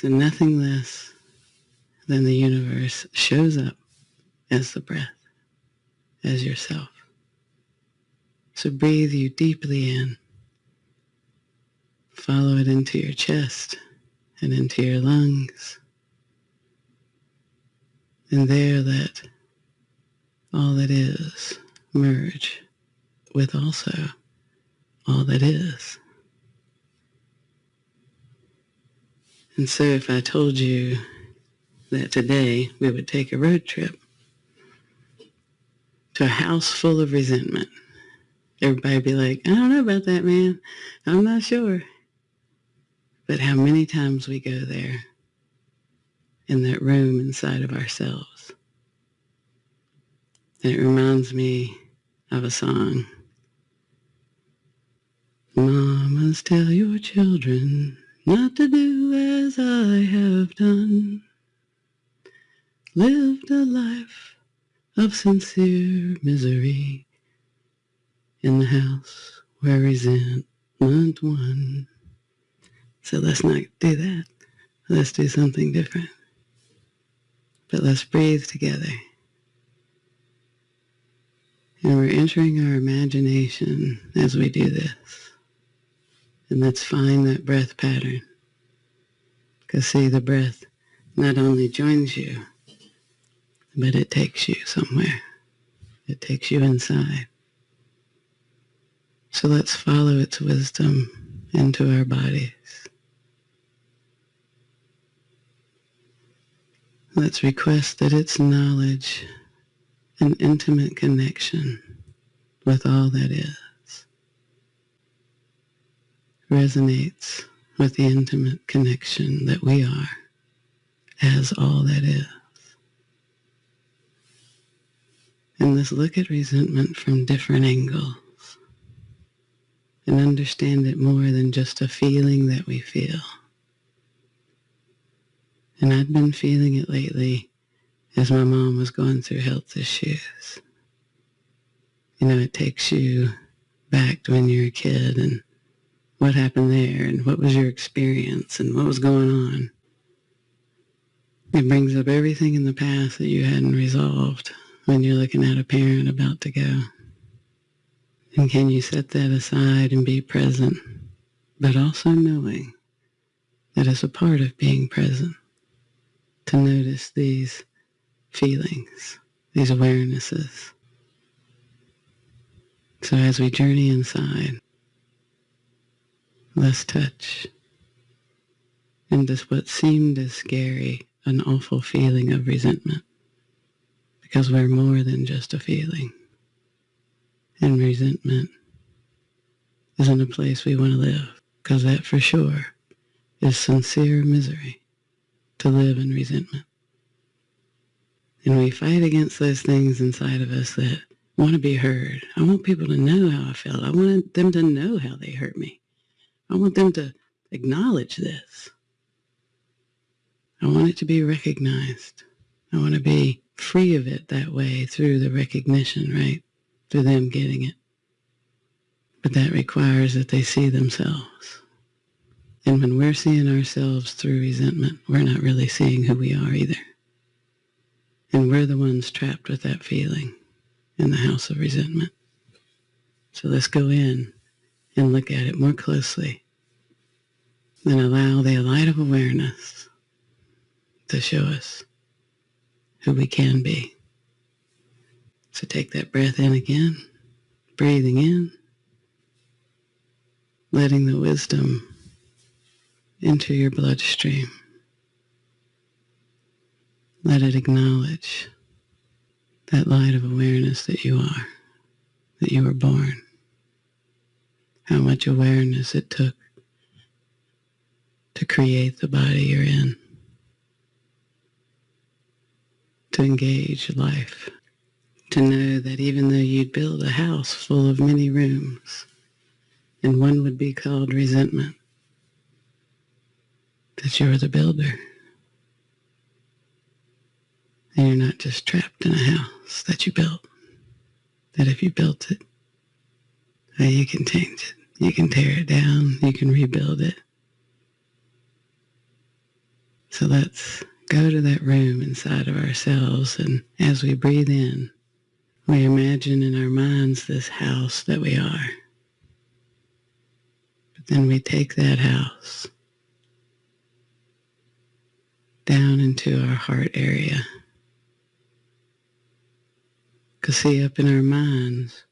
So nothing less than the universe shows up as the breath, as yourself. So breathe you deeply in. Follow it into your chest and into your lungs. And there let all that is merge with also all that is. And so if I told you that today we would take a road trip to a house full of resentment, everybody would be like, I don't know about that, man. I'm not sure. But how many times we go there in that room inside of ourselves. And it reminds me of a song. Mamas, tell your children not to do as I have done. Lived a life of sincere misery in the house where resentment won. So let's not do that. Let's do something different. But let's breathe together. And we're entering our imagination as we do this. And let's find that breath pattern. Because see, the breath not only joins you, but it takes you somewhere. It takes you inside. So let's follow its wisdom into our bodies. Let's request that its knowledge and intimate connection with all that is resonates with the intimate connection that we are as all that is. And let's look at resentment from different angles and understand it more than just a feeling that we feel. And I've been feeling it lately as my mom was going through health issues. You know, it takes you back to when you were a kid and what happened there and what was your experience and what was going on. It brings up everything in the past that you hadn't resolved when you're looking at a parent about to go. And can you set that aside and be present, but also knowing that it's a part of being present to notice these feelings, these awarenesses. So as we journey inside, let's touch into what seemed as scary, an awful feeling of resentment, because we're more than just a feeling. And resentment isn't a place we want to live, because that for sure is sincere misery to live in resentment. And we fight against those things inside of us that want to be heard. I want people to know how I felt. I want them to know how they hurt me. I want them to acknowledge this. I want it to be recognized. I want to be free of it that way through the recognition, right? Through them getting it. But that requires that they see themselves. And when we're seeing ourselves through resentment, we're not really seeing who we are either. And we're the ones trapped with that feeling in the house of resentment. So let's go in and look at it more closely and allow the light of awareness to show us who we can be. So take that breath in again, breathing in, letting the wisdom enter your bloodstream. Let it acknowledge that light of awareness that you are, that you were born. How much awareness it took to create the body you're in, to engage life, to know that even though you'd build a house full of many rooms, and one would be called resentment, that you're the builder. And you're not just trapped in a house that you built, that if you built it, you can change it. You can tear it down. You can rebuild it. So let's go to that room inside of ourselves, and as we breathe in, we imagine in our minds this house that we are. But then we take that house down into our heart area. Because see, up in our minds,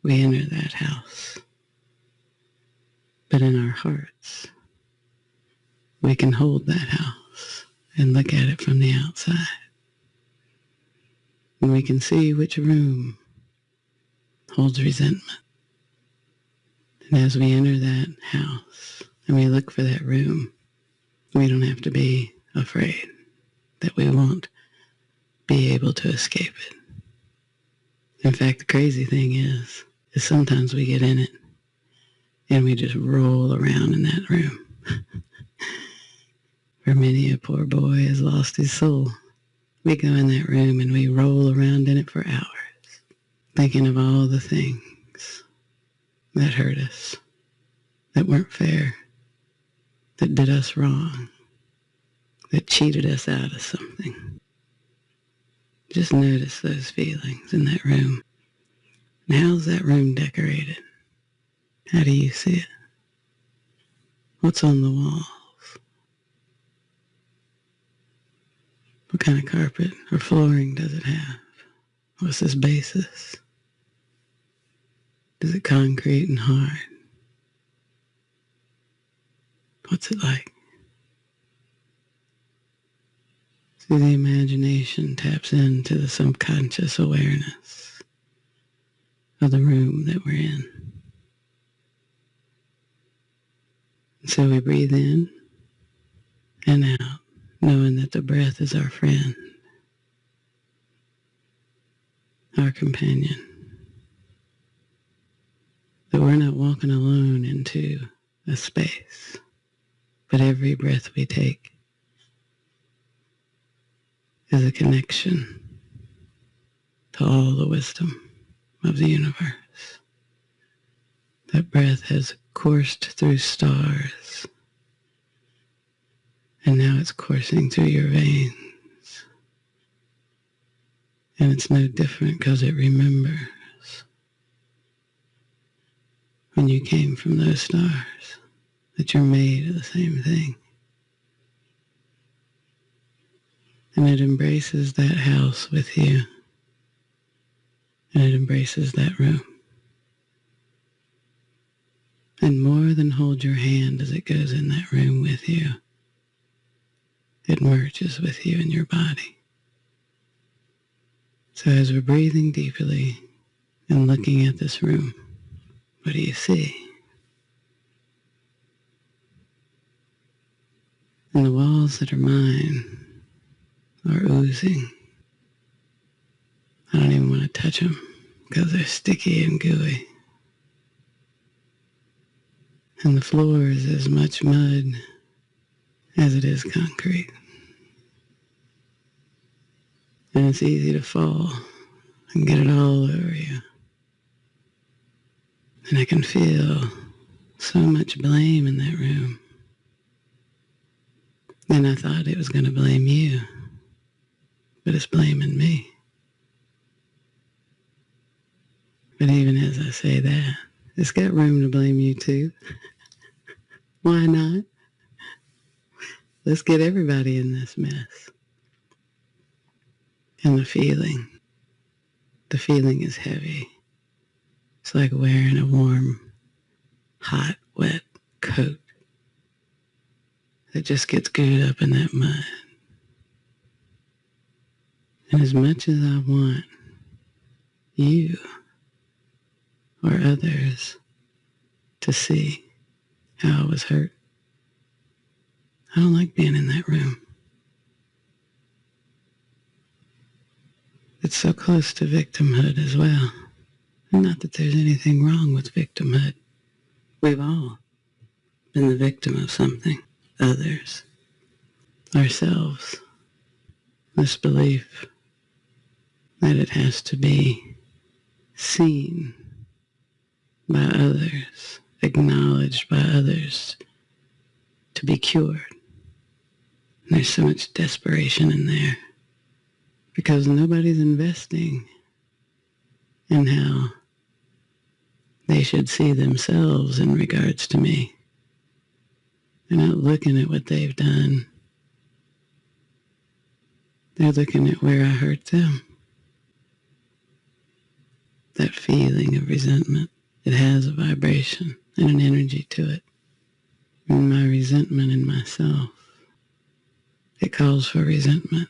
we enter that house. But in our hearts, we can hold that house and look at it from the outside. And we can see which room holds resentment. And as we enter that house and we look for that room, we don't have to be afraid that we won't be able to escape it. In fact, the crazy thing is sometimes we get in it and we just roll around in that room. For many a poor boy has lost his soul. We go in that room and we roll around in it for hours, thinking of all the things that hurt us, that weren't fair, that did us wrong, that cheated us out of something. Just notice those feelings in that room. And how's that room decorated? How do you see it? What's on the walls? What kind of carpet or flooring does it have? What's its basis? Is it concrete and hard? What's it like? See, the imagination taps into the subconscious awareness of the room that we're in. And so we breathe in and out, knowing that the breath is our friend, our companion. That we're not walking alone into a space, but every breath we take is a connection to all the wisdom of the universe. That breath has coursed through stars, and now it's coursing through your veins. And it's no different because it remembers when you came from those stars, that you're made of the same thing. And it embraces that house with you. And it embraces that room. And more than hold your hand as it goes in that room with you, it merges with you in your body. So as we're breathing deeply and looking at this room, what do you see? And the walls that are mine are oozing. I don't even want to touch them because they're sticky and gooey. And the floor is as much mud as it is concrete. And it's easy to fall and get it all over you. And I can feel so much blame in that room. And I thought it was going to blame you, but it's blaming me. But even as I say that, it's got room to blame you too. Why not? Let's get everybody in this mess. And the feeling is heavy. It's like wearing a warm, hot, wet coat that just gets gooed up in that mud. And as much as I want you or others to see how I was hurt, I don't like being in that room. It's so close to victimhood as well. And not that there's anything wrong with victimhood. We've all been the victim of something, others, ourselves. This belief that it has to be seen by others, acknowledged by others, to be cured. And there's so much desperation in there because nobody's investing in how they should see themselves in regards to me. They're not looking at what they've done. They're looking at where I hurt them. That feeling of resentment, it has a vibration and an energy to it. And my resentment in myself, it calls for resentment,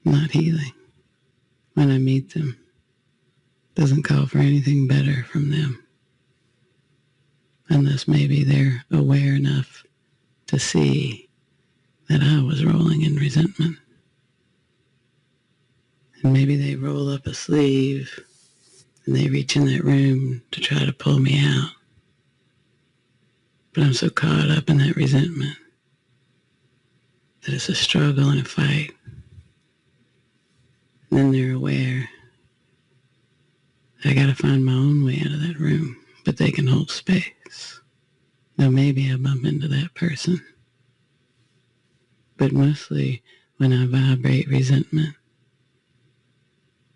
not healing. When I meet them, it doesn't call for anything better from them. Unless maybe they're aware enough to see that I was rolling in resentment. And maybe they roll up a sleeve and they reach in that room to try to pull me out. But I'm so caught up in that resentment that it's a struggle and a fight. And then they're aware I gotta find my own way out of that room, but they can hold space. Now maybe I bump into that person. But mostly when I vibrate resentment,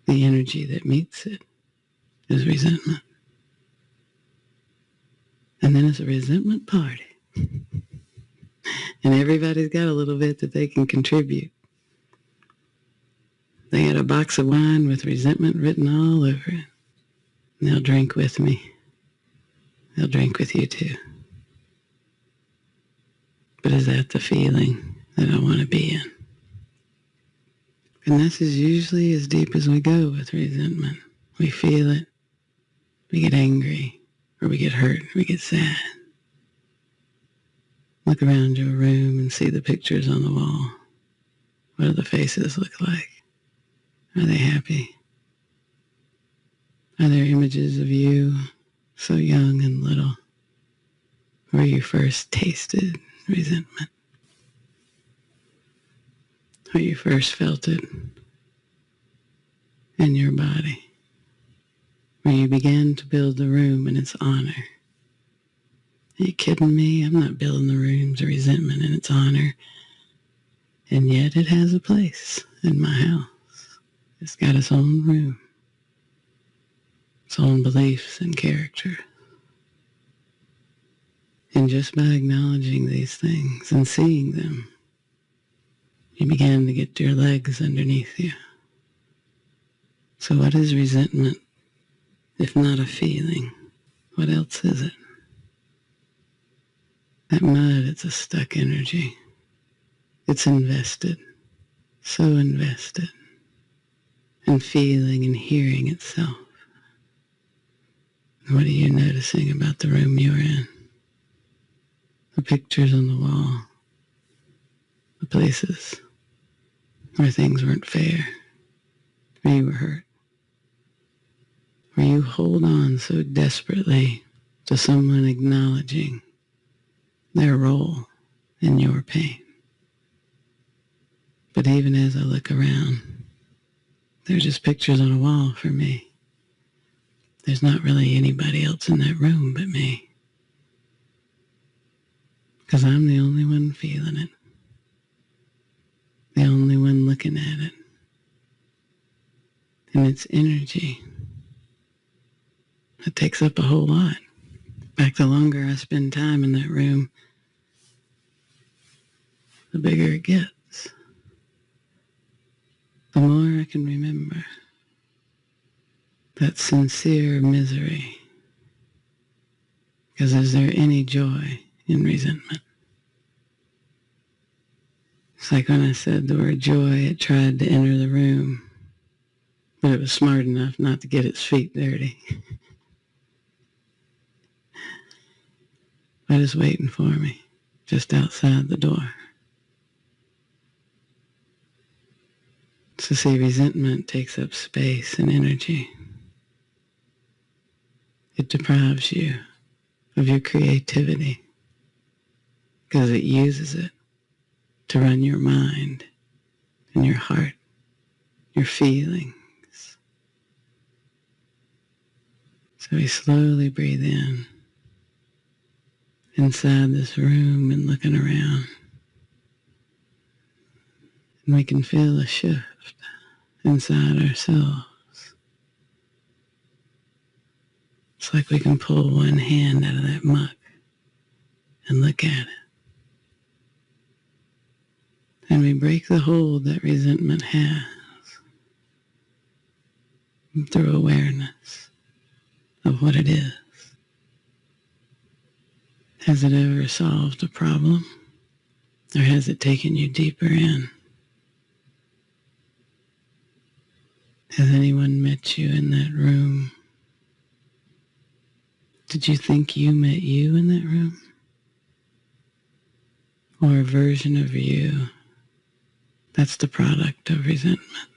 the energy that meets it is resentment. And then it's a resentment party. And everybody's got a little bit that they can contribute. They got a box of wine with resentment written all over it. And they'll drink with me. They'll drink with you too. But is that the feeling that I want to be in? And this is usually as deep as we go with resentment. We feel it. We get angry. Or we get hurt. We get sad. Look around your room and see the pictures on the wall. What do the faces look like? Are they happy? Are there images of you so young and little where you first tasted resentment? Where you first felt it in your body? Where you began to build the room in its honor? Are you kidding me? I'm not building the rooms of resentment in its honor. And yet it has a place in my house. It's got its own room. Its own beliefs and character. And just by acknowledging these things and seeing them, you begin to get your legs underneath you. So what is resentment, if not a feeling? What else is it? That mud, it's a stuck energy. It's invested, so invested, in feeling and hearing itself. What are you noticing about the room you're in? The pictures on the wall, the places where things weren't fair, where you were hurt, where you hold on so desperately to someone acknowledging their role in your pain. But even as I look around, they're just pictures on a wall for me. There's not really anybody else in that room but me. Because I'm the only one feeling it. The only one looking at it. And its energy, it takes up a whole lot. In fact, the longer I spend time in that room, the bigger it gets. The more I can remember that sincere misery. Because is there any joy in resentment? It's like when I said the word joy, it tried to enter the room, but it was smart enough not to get its feet dirty. But it's waiting for me, just outside the door. So see, resentment takes up space and energy. It deprives you of your creativity because it uses it to run your mind and your heart, your feelings. So we slowly breathe in inside this room and looking around. And we can feel a shift inside ourselves. It's like we can pull one hand out of that muck and look at it. And we break the hold that resentment has through awareness of what it is. Has it ever solved a problem? Or has it taken you deeper in? Has anyone met you in that room? Did you think you met you in that room? Or a version of you that's the product of resentment?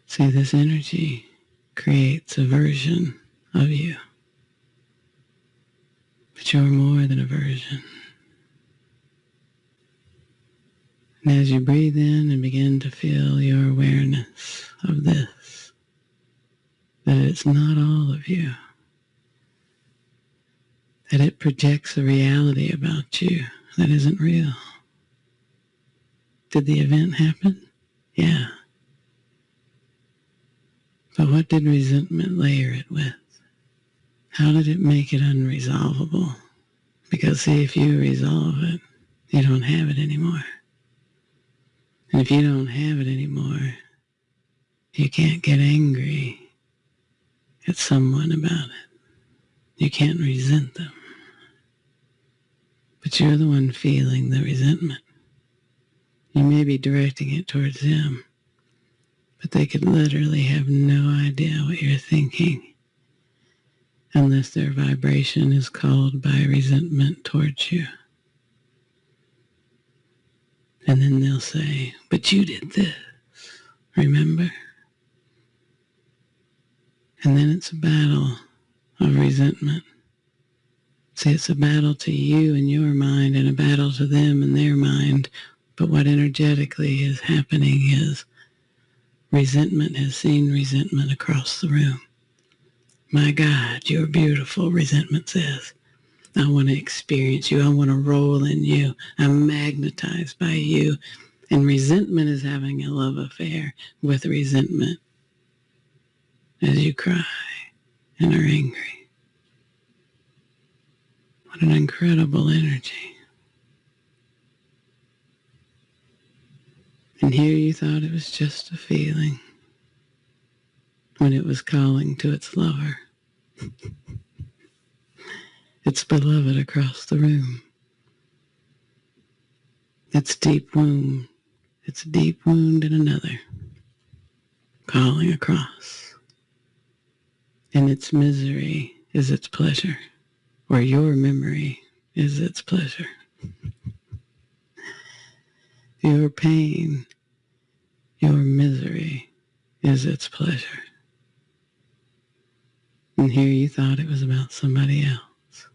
See, this energy creates a version of you. But you're more than a version. And as you breathe in and begin to feel your awareness of this, that it's not all of you, that it projects a reality about you that isn't real. Did the event happen? Yeah. But what did resentment layer it with? How did it make it unresolvable? Because see, if you resolve it, you don't have it anymore. And if you don't have it anymore, you can't get angry at someone about it. You can't resent them. But you're the one feeling the resentment. You may be directing it towards them, but they could literally have no idea what you're thinking unless their vibration is called by resentment towards you. And then they'll say, but you did this, remember? And then it's a battle of resentment. See, it's a battle to you in your mind and a battle to them in their mind. But what energetically is happening is resentment has seen resentment across the room. My God, you're beautiful, resentment says. I want to experience you. I want to roll in you. I'm magnetized by you. And resentment is having a love affair with resentment as you cry and are angry. What an incredible energy. And here you thought it was just a feeling when it was calling to its lover. Its beloved across the room. Its deep wound. Its deep wound in another. Calling across. And its misery is its pleasure. Or your memory is its pleasure. Your pain, your misery is its pleasure. And here you thought it was about somebody else.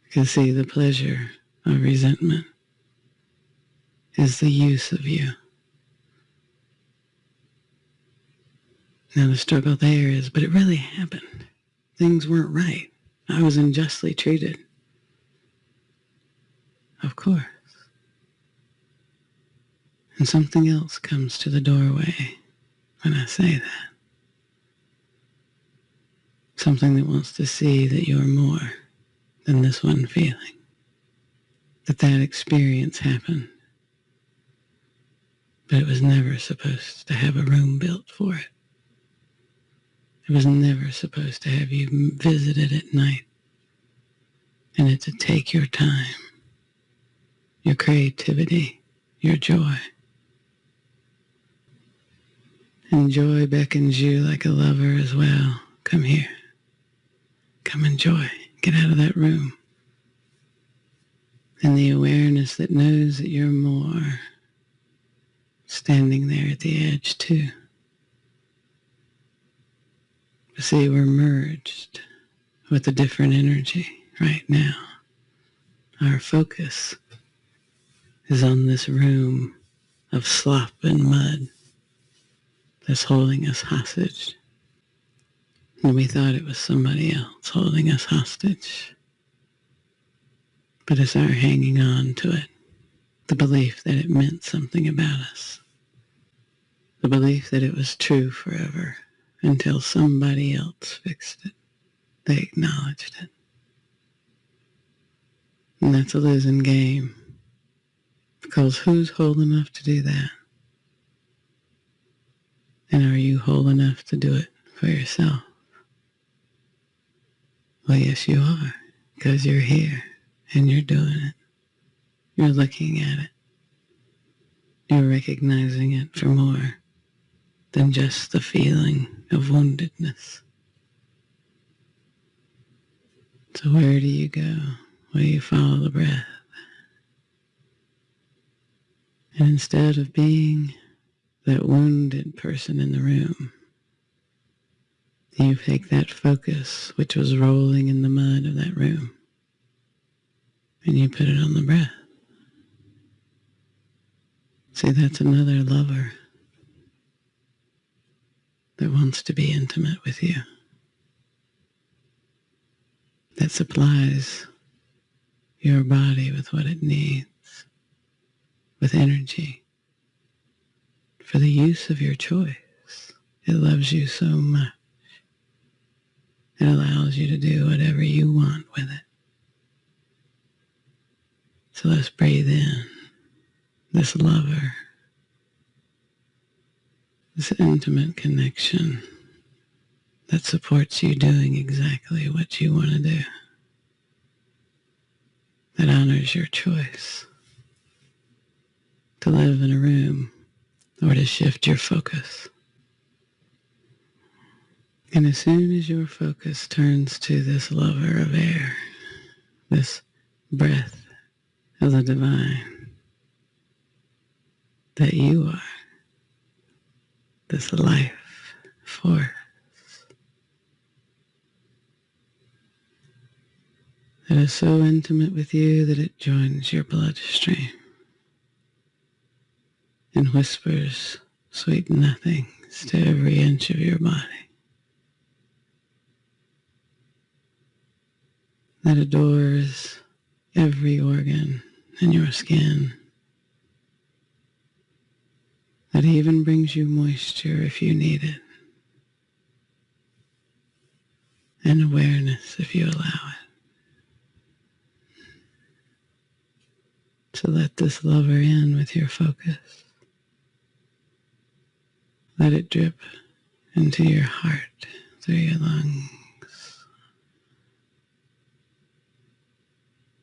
Because see, the pleasure of resentment is the use of you. Now the struggle there is, but it really happened. Things weren't right. I was unjustly treated. Of course. And something else comes to the doorway when I say that. Something that wants to see that you're more than this one feeling. That experience happened. But it was never supposed to have a room built for it. It was never supposed to have you visited at night. And it to take your time, your creativity, your joy. And joy beckons you like a lover as well. Come here. Come enjoy. Get out of that room. And the awareness that knows that you're more standing there at the edge too. But see, we're merged with a different energy right now. Our focus is on this room of slop and mud that's holding us hostage. And we thought it was somebody else holding us hostage. but it's our hanging on to it, the belief that it meant something about us, the belief that it was true forever until somebody else fixed it. They acknowledged it. And that's a losing game, because who's whole enough to do that? And are you whole enough to do it for yourself? Well, yes, you are, because you're here and you're doing it. You're looking at it. You're recognizing it for more than just the feeling of woundedness. So where do you go? Well, you follow the breath. And instead of being that wounded person in the room, you take that focus which was rolling in the mud of that room and you put it on the breath. See, that's another lover that wants to be intimate with you, that supplies your body with what it needs, with energy, for the use of your choice. It loves you so much. It allows you to do whatever you want with it. So let's breathe in this lover, this intimate connection that supports you doing exactly what you want to do, that honors your choice to live in a room or to shift your focus. And as soon as your focus turns to this lover of air, this breath of the divine that you are, this life force that is so intimate with you that it joins your bloodstream and whispers sweet nothings to every inch of your body, that adores every organ in your skin, that even brings you moisture if you need it, and awareness if you allow it. So let this lover in with your focus. Let it drip into your heart, through your lungs.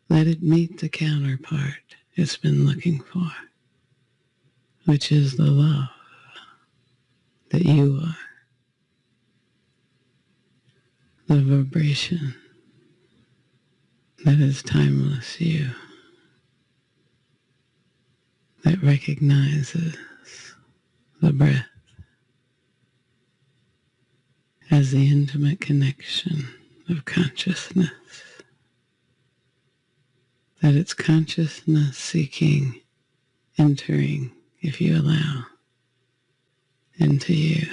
Let it meet the counterpart it's been looking for, which is the love that you are, the vibration that is timeless you, that recognizes the breath as the intimate connection of consciousness, that it's consciousness seeking, entering, if you allow, into you.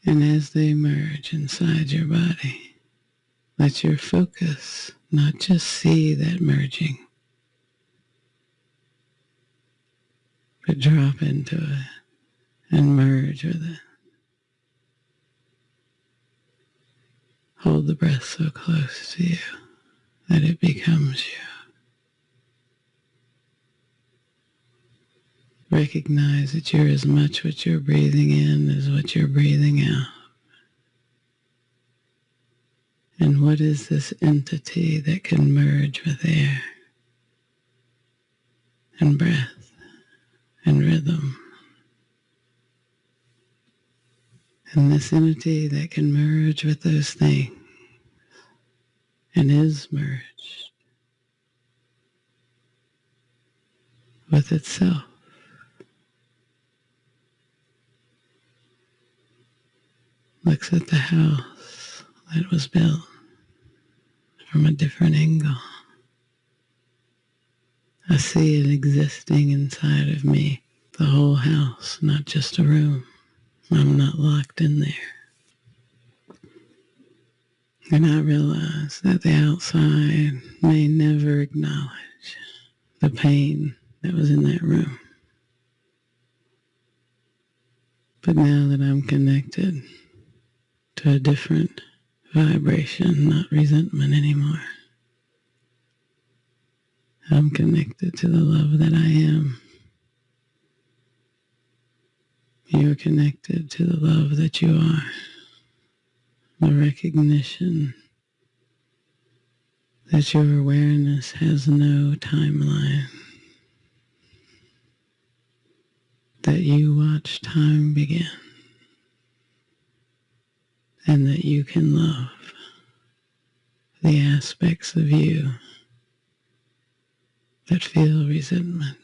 And as they merge inside your body, let your focus not just see that merging, but drop into it and merge with it. Hold the breath so close to you that it becomes you. Recognize that you're as much what you're breathing in as what you're breathing out. And what is this entity that can merge with air and breath and rhythm? And this entity that can merge with those things and is merged with itself. Looks at the house that was built from a different angle. I see it existing inside of me, the whole house, not just a room. I'm not locked in there. And I realize that the outside may never acknowledge the pain that was in that room. But now that I'm connected to a different vibration, not resentment anymore, I'm connected to the love that I am. You're connected to the love that you are. The recognition that your awareness has no timeline. That you watch time begin. And that you can love the aspects of you that feel resentment.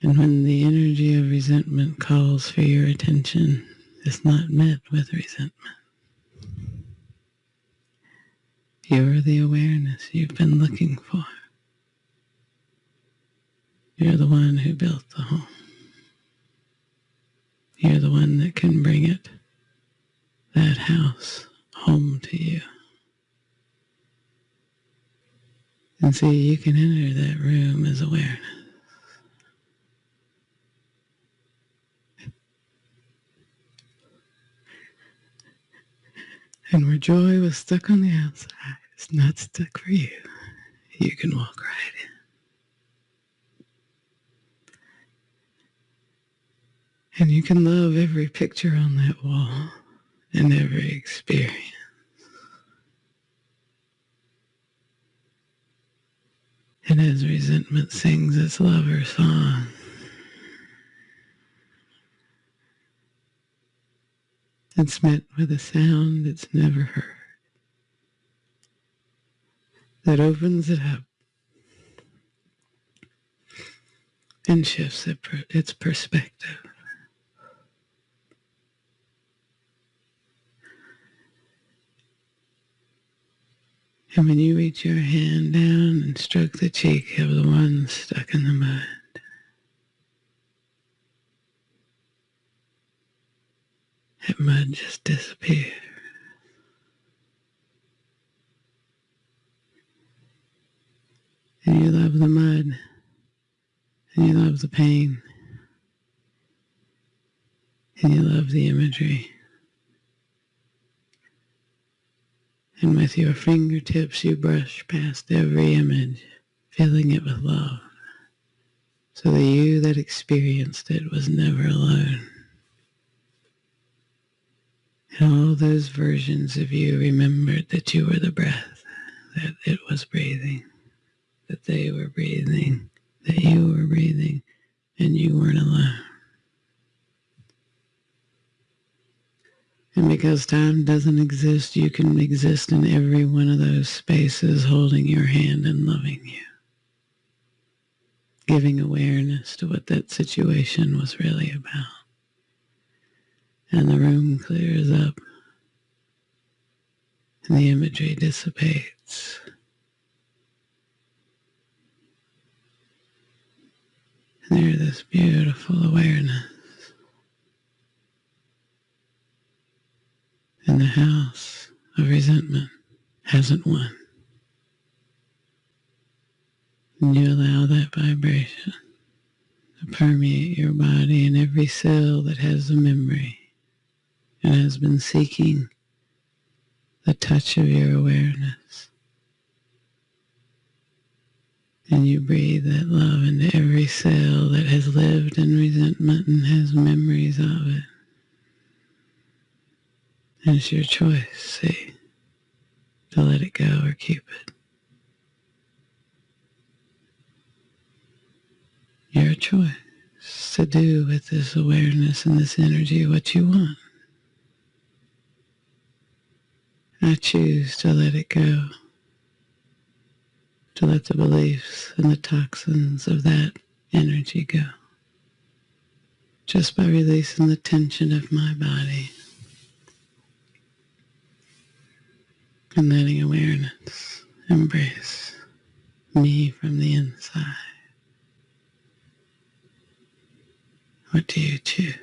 And when the energy of resentment calls for your attention, it's not met with resentment. You're the awareness you've been looking for. You're the one who built the home. You're the one that can bring it, that house, home to you. And see, you can enter that room as awareness. And where joy was stuck on the outside, it's not stuck for you. You can walk right in. And you can love every picture on that wall and every experience. And as resentment sings its lover song, it's met with a sound it's never heard that opens it up and shifts its perspective. And when you reach your hand down and stroke the cheek of the one stuck in the mud, that mud just disappears. And you love the mud, and you love the pain, and you love the imagery. And with your fingertips, you brush past every image, filling it with love, so the you that experienced it was never alone. And all those versions of you remembered that you were the breath, that it was breathing, that they were breathing, that you were breathing, and you weren't alone. And because time doesn't exist, you can exist in every one of those spaces, holding your hand and loving you, giving awareness to what that situation was really about. And the room clears up, and the imagery dissipates. And there's this beautiful awareness. And the house of resentment hasn't won. And you allow that vibration to permeate your body and every cell that has a memory and has been seeking the touch of your awareness. And you breathe that love into every cell that has lived in resentment and has memories of it. And it's your choice, see, to let it go or keep it. Your choice to do with this awareness and this energy what you want. I choose to let it go, to let the beliefs and the toxins of that energy go. Just by releasing the tension of my body and letting awareness embrace me from the inside. What do you choose?